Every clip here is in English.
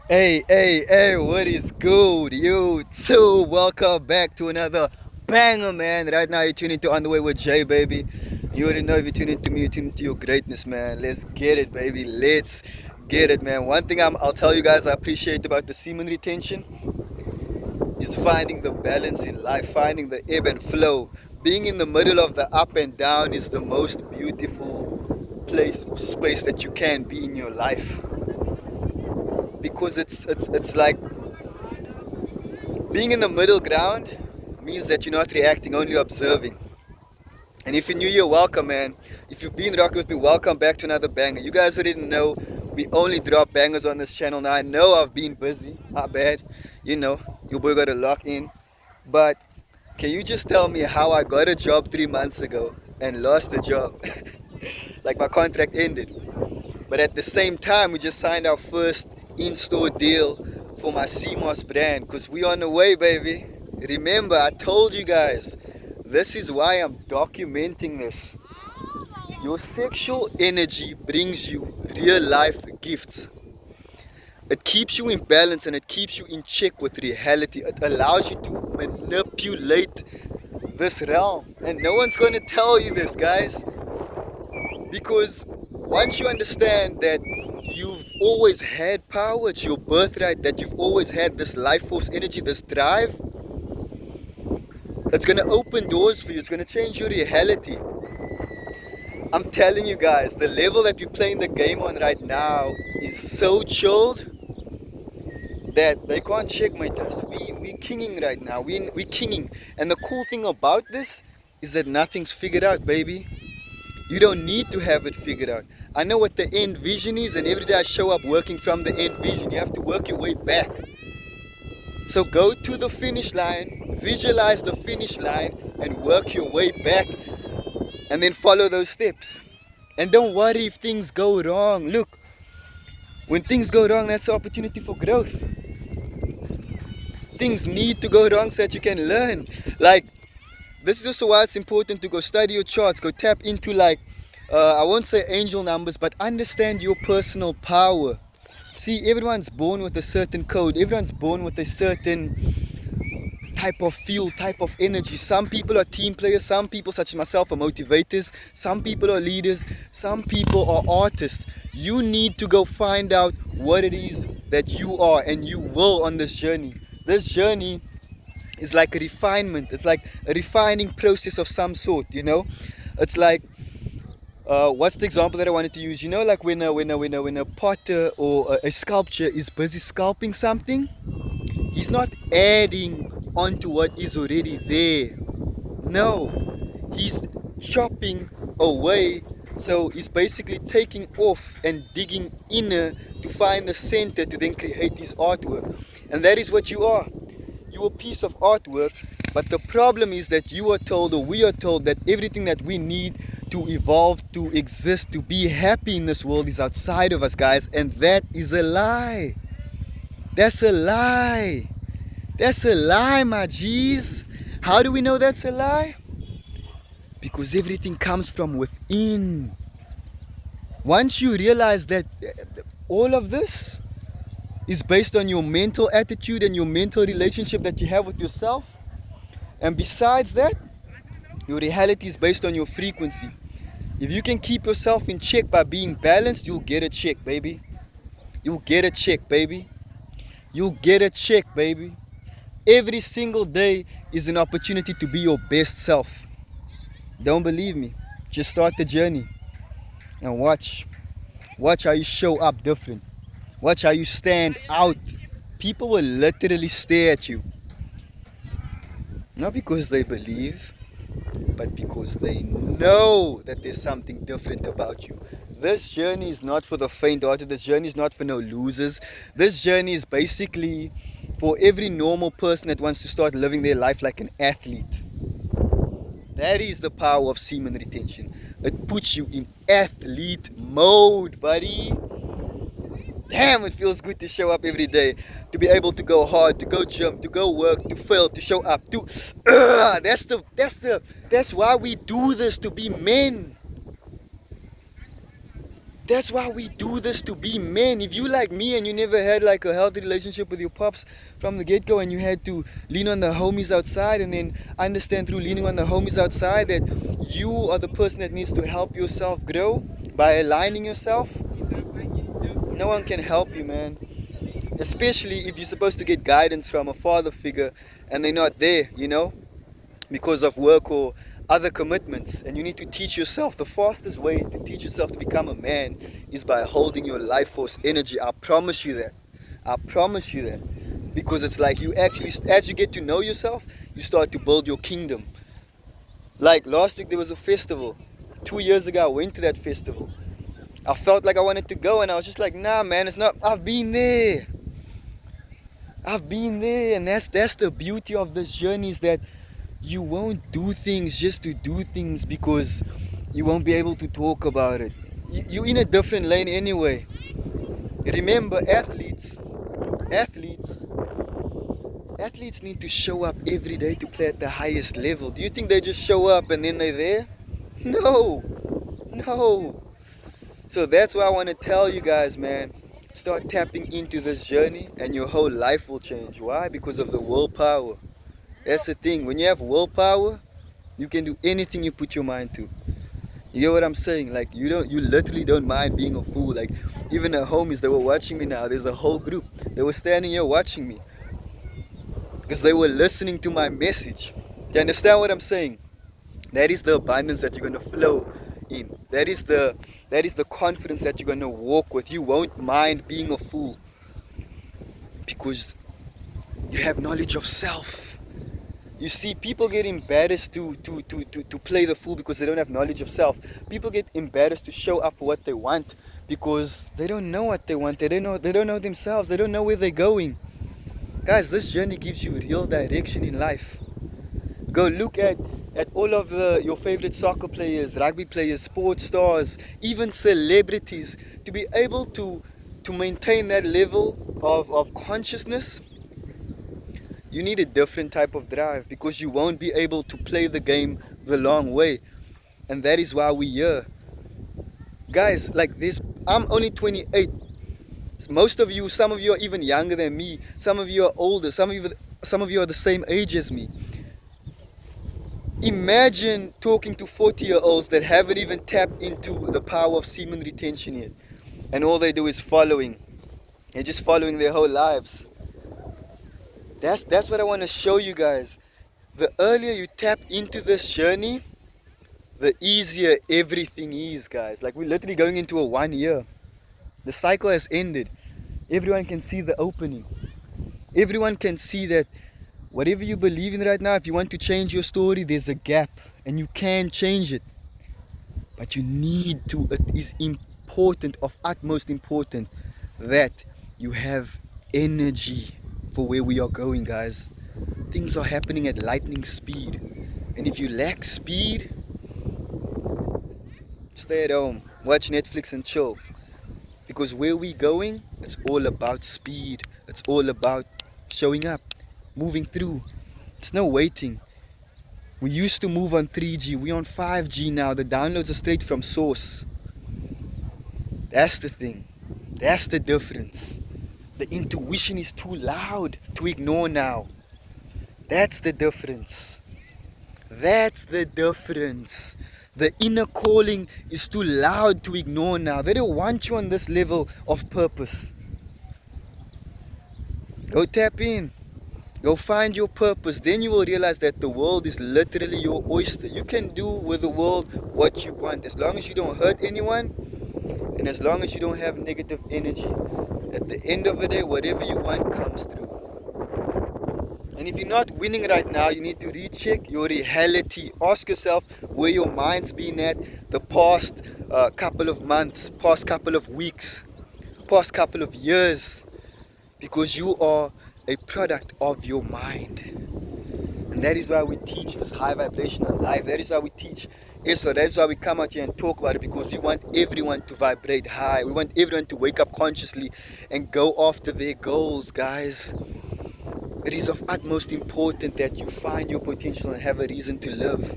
Hey, what is good? You too. Welcome back to another banger, man. Right now, you're tuning to On the Way with Jay, baby. You already know if you're tuning to me, you're tuning to your greatness, man. Let's get it, baby. Let's get it, man. One thing I'll tell you guys I appreciate about the semen retention is finding the balance in life, finding the ebb and flow. Being in the middle of the up and down is the most beautiful place or space that you can be in your life because it's like being in the middle ground means that you're not reacting, only observing. And if you're new, you're welcome, man. If you've been rocking with me, welcome back to another banger. You guys already know we only drop bangers on this channel. Now, I know I've been busy, not bad. You know, your boy got to lock in. But can you just tell me how I got a job 3 months ago and lost the job? Like my contract ended. But at the same time, we just signed our first in-store deal for my CMOS brand because we on the way, baby. Remember, I told you guys, this is why I'm documenting this. Your sexual energy brings you real life gifts. It keeps you in balance and it keeps you in check with reality. It allows you to manipulate this realm. And no one's going to tell you this, guys. Because once you understand that you've always had power, it's your birthright, that you've always had this life force energy, this drive, it's going to open doors for you. It's going to change your reality. I'm telling you guys, the level that we're playing the game on right now is so chilled that they can't checkmate us. We're kinging right now. We're kinging. And the cool thing about this is that nothing's figured out, baby. You don't need to have it figured out. I know what the end vision is, and every day I show up working from the end vision. You have to work your way back. So go to the finish line, visualize the finish line, and work your way back, and then follow those steps. And don't worry if things go wrong. Look, when things go wrong, that's an opportunity for growth. Things need to go wrong so that you can learn. Like, this is also why it's important to go study your charts, go tap into I won't say angel numbers, but understand your personal power. See, everyone's born with a certain code. Everyone's born with a certain type of feel, type of energy. Some people are team players. Some people, such as myself, are motivators. Some people are leaders. Some people are artists. You need to go find out what it is that you are, and you will on this journey. This journey is like a refinement. It's like a refining process of some sort, you know. It's like what's the example that I wanted to use? You know, like when a potter or a sculptor is busy sculpting something, he's not adding onto what is already there. No, he's chopping away. So he's basically taking off and digging inner to find the center to then create his artwork. And that is what you are. You're a piece of artwork, but the problem is that you are told, or we are told, that everything that we need to evolve, to exist, to be happy in this world is outside of us, guys, and that is a lie. That's a lie. That's a lie, my G's. How do we know that's a lie? Because everything comes from within. Once you realize that all of this is based on your mental attitude and your mental relationship that you have with yourself, and besides that, your reality is based on your frequency. If you can keep yourself in check by being balanced, you'll get a check, baby. You'll get a check, baby. You'll get a check, baby. Every single day is an opportunity to be your best self. Don't believe me? Just start the journey and watch. Watch how you show up different. Watch how you stand out. People will literally stare at you. Not because they believe, but because they know that there's something different about you. This journey is not for the faint-hearted. This journey is not for no losers. This journey is basically for every normal person that wants to start living their life like an athlete. That is the power of semen retention. It puts you in athlete mode, buddy. Damn, it feels good to show up every day, to be able to go hard, to go gym, to go work, to fail, to show up, that's why we do this, to be men. That's why we do this, to be men. If you like me and you never had like a healthy relationship with your pops from the get-go, and you had to lean on the homies outside, and then understand through leaning on the homies outside that you are the person that needs to help yourself grow by aligning yourself, no one can help you, man. Especially if you're supposed to get guidance from a father figure and they're not there, because of work or other commitments, and you need to teach yourself. The fastest way to teach yourself to become a man is by holding your life force energy. I promise you that. I promise you that. Because it's like you actually, as you get to know yourself, you start to build your kingdom. Like last week there was a festival. 2 years ago I went to that festival. I felt like I wanted to go, and I was just like, nah man, it's not. I've been there. And that's the beauty of this journey, is that you won't do things just to do things because you won't be able to talk about it. You're in a different lane anyway. Remember, athletes need to show up every day to play at the highest level. Do you think they just show up and then they're there? No. So that's why I want to tell you guys, man, start tapping into this journey and your whole life will change. Why? Because of the willpower. That's the thing. When you have willpower, you can do anything you put your mind to. You get what I'm saying? Like you literally don't mind being a fool. Like even the homies that were watching me now, there's a whole group. They were standing here watching me because they were listening to my message. You understand what I'm saying? That is the abundance that you're gonna flow in. That is the confidence that you're gonna walk with. You won't mind being a fool because you have knowledge of self. You see, people get embarrassed to play the fool because they don't have knowledge of self. People get embarrassed to show up for what they want because they don't know what they want. They don't know themselves. They don't know where they're going. Guys, this journey gives you real direction in life. Go look at all of your favorite soccer players, rugby players, sports stars, even celebrities. To be able to maintain that level of consciousness, you need a different type of drive, because you won't be able to play the game the long way. And that is why we're here. Guys, like this, I'm only 28. Most of you, some of you are even younger than me. Some of you are older. Some of you are the same age as me. Imagine talking to 40-year-olds that haven't even tapped into the power of semen retention yet. And all they do is following. They're just following their whole lives. That's what I want to show you guys. The earlier you tap into this journey, the easier everything is, guys. Like we're literally going into a 1 year. The cycle has ended. Everyone can see the opening. Everyone can see that whatever you believe in right now, if you want to change your story, there's a gap and you can change it. But you need to, it is important, of utmost important, that you have energy for where we are going, guys. Things are happening at lightning speed, and if you lack speed, stay at home, watch Netflix and chill, because where we going, it's all about speed. It's all about showing up, moving through. It's no waiting. We used to move on 3G, we're on 5G now. The downloads are straight from source. That's the thing. That's the difference. The intuition is too loud to ignore now. That's the difference. That's the difference. The inner calling is too loud to ignore now. They don't want you on this level of purpose. Go tap in. Go find your purpose. Then you will realize that the world is literally your oyster. You can do with the world what you want, as long as you don't hurt anyone and as long as you don't have negative energy. At the end of the day, whatever you want comes through. And if you're not winning right now, you need to recheck your reality. Ask yourself where your mind's been at the past couple of months, past couple of weeks, past couple of years. Because you are a product of your mind. And that is why we teach this high vibrational life. That is why we teach so that's why we come out here and talk about it, because we want everyone to vibrate high. We want everyone to wake up consciously and go after their goals, guys. It is of utmost importance that you find your potential and have a reason to live.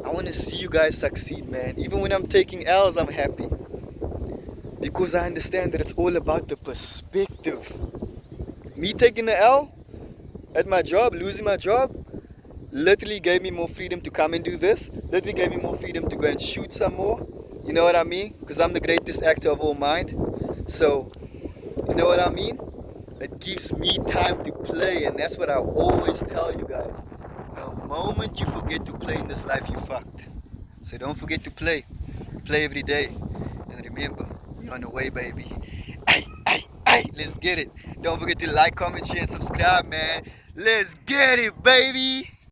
I want to see you guys succeed, man. Even when I'm taking L's, I'm happy. because I understand that it's all about the perspective. Me taking the L at my job, losing my job, literally gave me more freedom to come and do this. Literally gave me more freedom to go and shoot some more. You know what I mean? Because I'm the greatest actor of all mind. So, you know what I mean? It gives me time to play, and that's what I always tell you guys. The moment you forget to play in this life, you fucked. So don't forget to play. Play every day. And remember, you're on the way, baby. Hey, hey, hey, let's get it. Don't forget to like, comment, share, and subscribe, man. Let's get it, baby.